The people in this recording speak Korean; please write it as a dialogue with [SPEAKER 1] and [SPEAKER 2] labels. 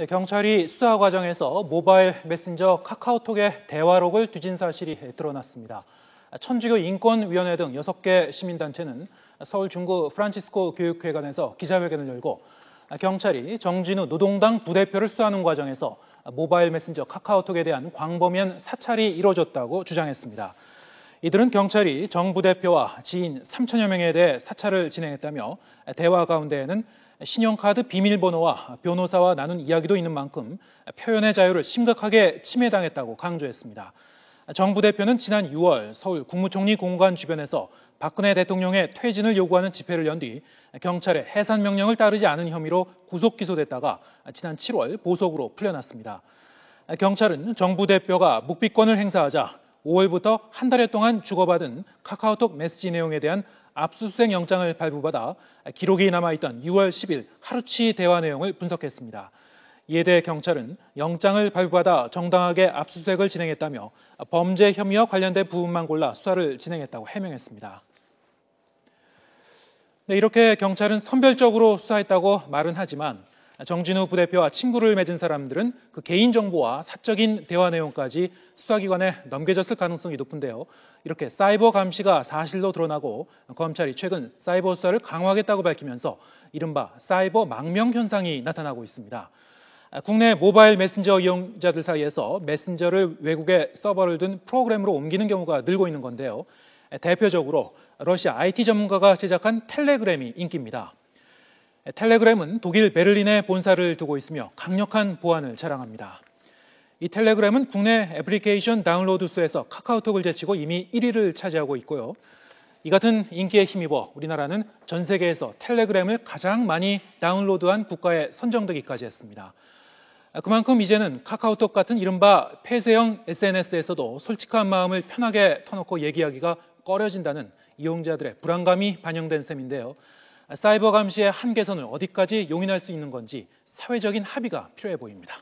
[SPEAKER 1] 네, 경찰이 수사 과정에서 모바일 메신저 카카오톡의 대화록을 뒤진 사실이 드러났습니다. 천주교 인권위원회 등 6개 시민단체는 서울 중구 프란치스코 교육회관에서 기자회견을 열고 경찰이 정진우 노동당 부대표를 수사하는 과정에서 모바일 메신저 카카오톡에 대한 광범위한 사찰이 이루어졌다고 주장했습니다. 이들은 경찰이 정 부대표와 지인 3천여 명에 대해 사찰을 진행했다며 대화 가운데에는 신용카드 비밀번호와 변호사와 나눈 이야기도 있는 만큼 표현의 자유를 심각하게 침해당했다고 강조했습니다. 정 부대표는 지난 6월 서울 국무총리 공관 주변에서 박근혜 대통령의 퇴진을 요구하는 집회를 연 뒤 경찰의 해산 명령을 따르지 않은 혐의로 구속 기소됐다가 지난 7월 보석으로 풀려났습니다. 경찰은 정 부대표가 묵비권을 행사하자 5월부터 한 달여 동안 주고받은 카카오톡 메시지 내용에 대한 압수수색 영장을 발부받아 기록이 남아있던 6월 10일 하루치 대화 내용을 분석했습니다. 이에 대해 경찰은 영장을 발부받아 정당하게 압수수색을 진행했다며 범죄 혐의와 관련된 부분만 골라 수사를 진행했다고 해명했습니다. 네, 이렇게 경찰은 선별적으로 수사했다고 말은 하지만 정진우 부대표와 친구를 맺은 사람들은 그 개인정보와 사적인 대화 내용까지 수사기관에 넘겨졌을 가능성이 높은데요. 이렇게 사이버 감시가 사실로 드러나고 검찰이 최근 사이버 수사를 강화하겠다고 밝히면서 이른바 사이버 망명 현상이 나타나고 있습니다. 국내 모바일 메신저 이용자들 사이에서 메신저를 외국의 서버를 둔 프로그램으로 옮기는 경우가 늘고 있는 건데요. 대표적으로 러시아 IT 전문가가 제작한 텔레그램이 인기입니다. 텔레그램은 독일 베를린에 본사를 두고 있으며 강력한 보안을 자랑합니다. 이 텔레그램은 국내 애플리케이션 다운로드 수에서 카카오톡을 제치고 이미 1위를 차지하고 있고요. 이 같은 인기에 힘입어 우리나라는 전 세계에서 텔레그램을 가장 많이 다운로드한 국가에 선정되기까지 했습니다. 그만큼 이제는 카카오톡 같은 이른바 폐쇄형 SNS에서도 솔직한 마음을 편하게 터놓고 얘기하기가 꺼려진다는 이용자들의 불안감이 반영된 셈인데요. 사이버 감시의 한계선을 어디까지 용인할 수 있는 건지 사회적인 합의가 필요해 보입니다.